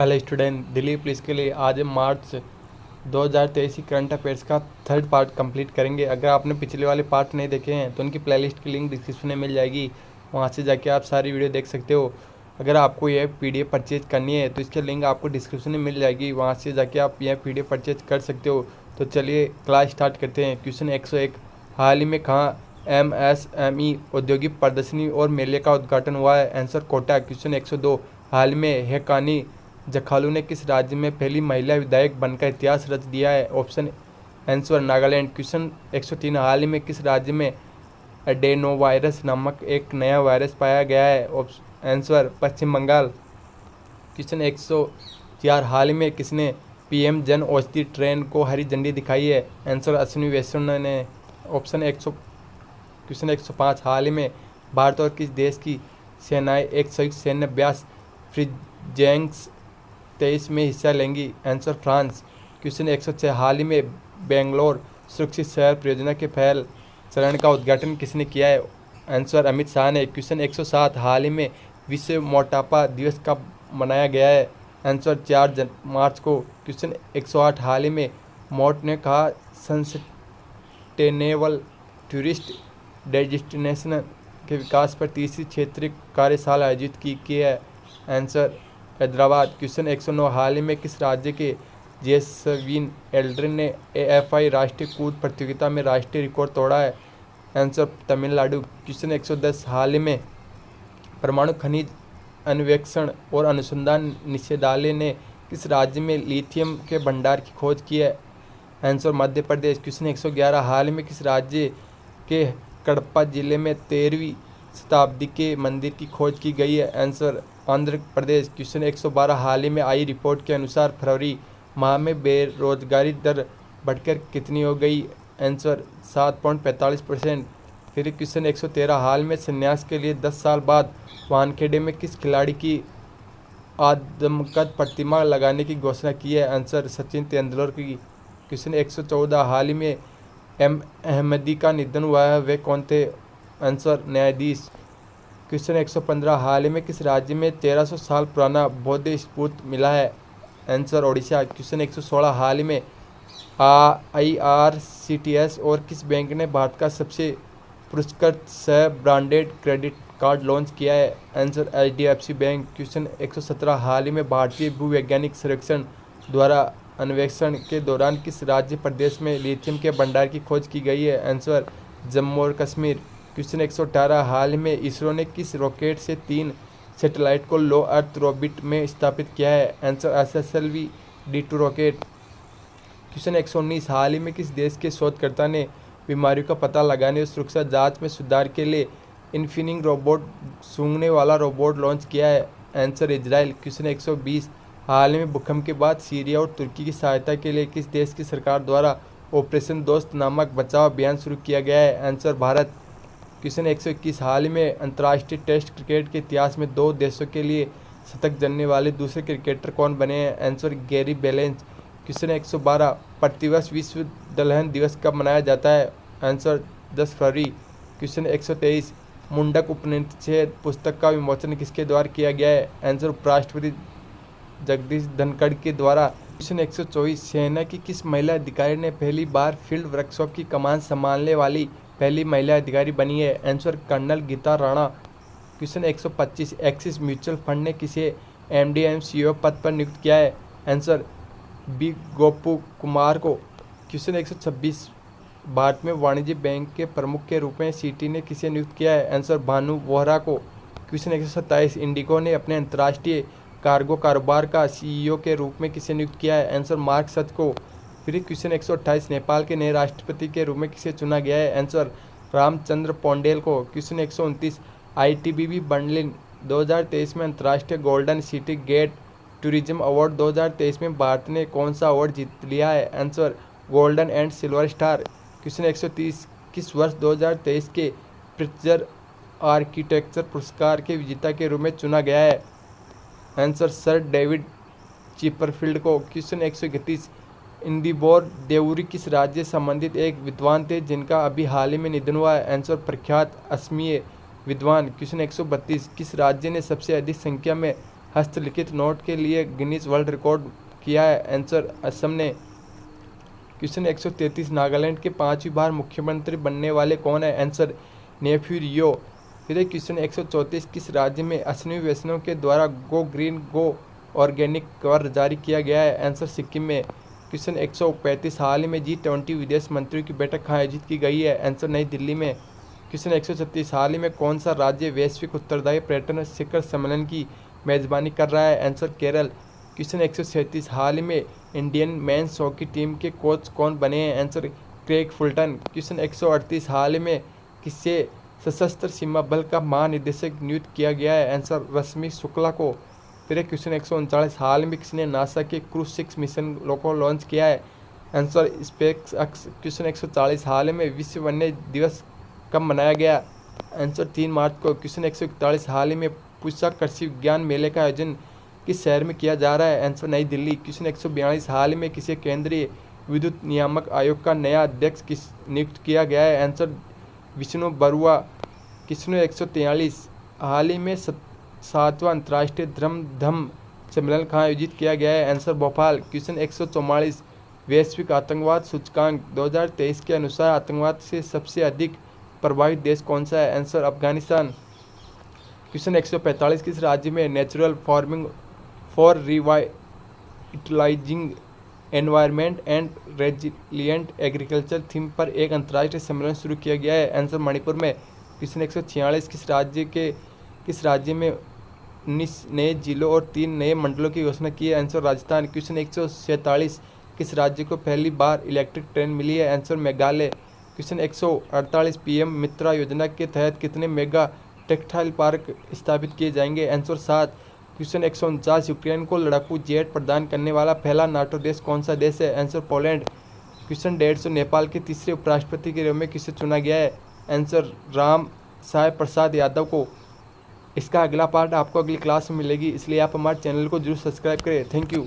Hello student, Delhi police के लिए आज मार्च 2023 की करंट अफेयर्स का थर्ड पार्ट कंप्लीट करेंगे। अगर आपने पिछले वाले पार्ट नहीं देखे हैं तो उनकी प्लेलिस्ट की लिंक डिस्क्रिप्शन में मिल जाएगी, वहां से जाके आप सारी वीडियो देख सकते हो। अगर आपको यह पीडीएफ परचेज करनी है तो इसकी लिंक आपको डिस्क्रिप्शन में मिल जाएगी, वहां से जाके आप यह पीडीएफ परचेज कर सकते हो। तो चलिए क्लास स्टार्ट करते हैं। क्वेश्चन 101, हाल ही में कहाँ एमएसएमई औद्योगिक प्रदर्शनी और मेले का उद्घाटन हुआ है? आंसर कोटा। क्वेश्चन 102, हाल ही में हेकानी जखालू ने किस राज्य में पहली महिला विधायक बनकर इतिहास रच दिया है? Option answer Nagaland. क्वेश्चन 103, हाल ही में किस राज्य में एडेनोवायरस नामक एक नया वायरस पाया गया है? आंसर पश्चिम बंगाल। क्वेश्चन 104, हाल ही में किसने पीएम जन औषधि ट्रेन को हरी झंडी दिखाई है? आंसर अश्विनी वैष्णव ने। क्वेश्चन 105, हाल ही में भारत और किस देश की सेनाएं एक संयुक्त सैन्य अभ्यास फ्रीजेंक्स 23 में हिस्सा लेंगी? Answer France. क्वेश्चन 106, हाल ही में बेंगलोर सुरक्षित शहर परियोजना के पहल चरण का उद्घाटन किसने किया है? आंसर अमित शाह ने। क्वेश्चन 107, हाल ही में विश्व मोटापा दिवस कब मनाया गया है? आंसर 4 मार्च को। क्वेश्चन 108, हाल ही में मोट ने कहा सस्टेनेबल टूरिस्ट डेस्टिनेशन के विकास पर तीसरी क्षेत्रीय कार्यशाला आयोजित की है? आंसर हैदराबाद। क्वेश्चन 109, हाल ही में किस राज्य के जेसविन एल्ड्रिन ने एएफआई राष्ट्रीय कूद प्रतियोगिता में राष्ट्रीय रिकॉर्ड तोड़ा है? आंसर तमिलनाडु। क्वेश्चन 110, हाल ही में परमाणु खनिज अन्वेषण और अनुसंधान निदेशालय ने किस राज्य में लिथियम के भंडार की खोज की है? आंसर मध्य प्रदेश। क्वेश्चन 111, हाल ही में किस राज्य के कड़प्पा जिले में 13वीं शताब्दी के मंदिर की खोज की गई है? आंसर आंध्र प्रदेश। क्वेश्चन 112, हाल ही में आई रिपोर्ट के अनुसार फरवरी माह में बेरोजगारी दर बढ़कर कितनी हो गई? आंसर 7.45%। फिर क्वेश्चन 113, हाल में संन्यास के लिए 10 साल बाद वानखेड़े में किस खिलाड़ी की आदमकद प्रतिमा लगाने की घोषणा की है? आंसर सचिन तेंदुलकर की। क्वेश्चन 114, हाल ही में एम अहमदी का निधन हुआ है, वे कौन थे? आंसर न्यायाधीश। क्वेश्चन 115, हाल ही में किस राज्य में 1300 साल पुराना बौद्ध स्तूप मिला है? आंसर ओडिशा। क्वेश्चन 116, हाल ही में आईआरसीटीएस और किस बैंक ने भारत का सबसे पुरस्कृत सह ब्रांडेड क्रेडिट कार्ड लॉन्च किया है? Answer HDFC bank. क्वेश्चन 117, हाल ही में भारतीय भूवैज्ञानिक सर्वेक्षण द्वारा अन्वेषण के दौरान किस राज्य प्रदेश में लिथियम के भंडार की खोज की गई है? आंसर जम्मू और कश्मीर। क्वेश्चन 118, हाल ही में इसरो ने किस रॉकेट से 3 सैटेलाइट को लो अर्थ ऑर्बिट में स्थापित किया है? Answer SSLV D2 rocket. Question 119, हाल ही में किस देश के शोधकर्ता ने बीमारियों का पता लगाने और सुरक्षा जांच में सुधार के लिए इन्फिनिंग रोबोट सूंघने वाला रोबोट लॉन्च किया है? Answer Israel. क्वेश्चन 120, हाल ही में भूकंप के बाद सीरिया और तुर्की की सहायता के लिए किस देश की सरकार द्वारा ऑपरेशन दोस्त नामक बचाव अभियान शुरू किया गया है? आंसर भारत। क्वेश्चन 121, हाल ही में अंतर्राष्ट्रीय टेस्ट क्रिकेट के इतिहास में 2 देशों के लिए शतक जड़ने वाले दूसरे क्रिकेटर कौन बने हैं? Answer Gary balance. क्वेश्चन 112, प्रतिवर्ष विश्व दलहन दिवस कब मनाया जाता है? आंसर 10 फरवरी। क्वेश्चन 123, मुंडक उपनिषद पुस्तक का विमोचन किसके द्वारा किया गया है? आंसर उपराष्ट्रपति जगदीश धनखड़ के द्वारा। क्वेश्चन 124, सेना की किस महिला अधिकारी ने पहली बार फील्ड वर्कशॉप की कमान संभालने वाली पहली महिला अधिकारी बनी है? Answer colonel Geeta Rana. Question 125, Axis mutual fund ने किसे एमडी एवं सीईओ पद पर नियुक्त किया है? आंसर बी गोपू कुमार को। क्वेश्चन 126, भारत में वाणिज्य बैंक के प्रमुख के रूप में सीटी ने किसे नियुक्त किया है? आंसर भानु वोहरा को। क्वेश्चन 127, इंडिगो ने अपने अंतर्राष्ट्रीय कार्गो कारोबार का सीईओ के रूप में किसे नियुक्त किया है? आंसर मार्क सच को। फिर क्वेश्चन 128, नेपाल के नए राष्ट्रपति के रूप में किसे चुना गया है? आंसर रामचंद्र पौंडेल को। क्वेश्चन 129, आईटीबीपी बर्लिन 2023 में अंतर्राष्ट्रीय golden city gate tourism award 2023 में भारत ने कौन सा अवार्ड जीत लिया है? Answer golden and silver star. Question 130, किस वर्ष 2023 के प्रिट्जर आर्किटेक्चर पुरस्कार के विजेता के रूप में चुना गया है? आंसर सर डेविड चिपरफील्ड को। क्वेश्चन 131, इंदिबोर देवरी किस राज्य से संबंधित एक विद्वान थे जिनका अभी हाल ही में निधन हुआ है? आंसर प्रख्यात असमीय विद्वान। क्वेश्चन 132, किस राज्य ने सबसे अधिक संख्या में हस्तलिखित नोट के लिए गिनीज वर्ल्ड रिकॉर्ड किया है? आंसर असम ने। क्वेश्चन 133 नागालैंड के 5वीं बार मुख्यमंत्री बनने वाले कौन है? आंसर नेफ्यू रियो। फिर क्वेश्चन 134 किस राज्य में अश्विनी वैष्णव के द्वारा गो ग्रीन गो ऑर्गेनिक कवर जारी किया गया है? आंसर सिक्किम में। क्वेश्चन 135 हाल ही में G20 विदेश मंत्रियों की बैठक कहाँ आयोजित की गई है? आंसर नई दिल्ली में। क्वेश्चन 136 हाल ही में कौन सा राज्य वैश्विक उत्तरदायी पर्यटन शिखर सम्मेलन की मेजबानी कर रहा है? आंसर केरल। क्वेश्चन 137 हाल ही में इंडियन मेंस हॉकी टीम के कोच कौन बने हैं? Answer Craig Fulton. क्वेश्चन 138 हाल ही में किसे सशस्त्र सीमा बल का महानिदेशक नियुक्त किया गया है? आंसर रश्मि शुक्ला को। फिर क्वेश्चन 139 हाल में किसने नासा के क्रू 6 मिशन को लॉन्च किया है? Answer space x. क्वेश्चन 140 हाल में विश्व वन्य दिवस कब मनाया गया? आंसर 3 मार्च को। क्वेश्चन 141 हाल ही में पूसा कृषि विज्ञान मेले का आयोजन किस शहर में किया जा रहा है? आंसर नई दिल्ली। क्वेश्चन 142 हाल ही में किसे केंद्रीय विद्युत नियामक आयोग का नया अध्यक्ष नियुक्त किया गया है? आंसर विष्णु बरुआ। क्वेश्चन 143 हाल ही में 7वां अंतर्राष्ट्रीय धम्म सम्मेलन कहाँ आयोजित किया गया है? आंसर भोपाल। क्वेश्चन 144 वैश्विक आतंकवाद सूचकांक 2023 के अनुसार आतंकवाद से सबसे अधिक प्रभावित देश कौन सा है? आंसर अफगानिस्तान। क्वेश्चन 145 किस राज्य में natural farming for revitalising environment and resilient agriculture theme पर एक अंतर्राष्ट्रीय सम्मेलन शुरू किया गया है? आंसर मणिपुर में। क्वेश्चन 146 किस राज्य में 19 नए जिलों और 3 नए मंडलों की घोषणा की है? आंसर राजस्थान। क्वेश्चन 147 किस राज्य को पहली बार इलेक्ट्रिक ट्रेन मिली है? आंसर मेघालय। क्वेश्चन 148 पीएम मित्रा योजना के तहत कितने मेगा टेक्सटाइल पार्क स्थापित किए जाएंगे? आंसर 7। क्वेश्चन 149 यूक्रेन को लड़ाकू जेट प्रदान करने वाला पहला नाटो देश कौन सा देश है? Answer Poland. क्वेश्चन 150 नेपाल के तीसरे उपराष्ट्रपति के रूप में किसे चुना गया है? आंसर राम साहेब प्रसाद यादव को। इसका अगला पार्ट आपको अगली क्लास में मिलेगी, इसलिए आप हमारे चैनल को जरूर सब्सक्राइब करें। Thank you.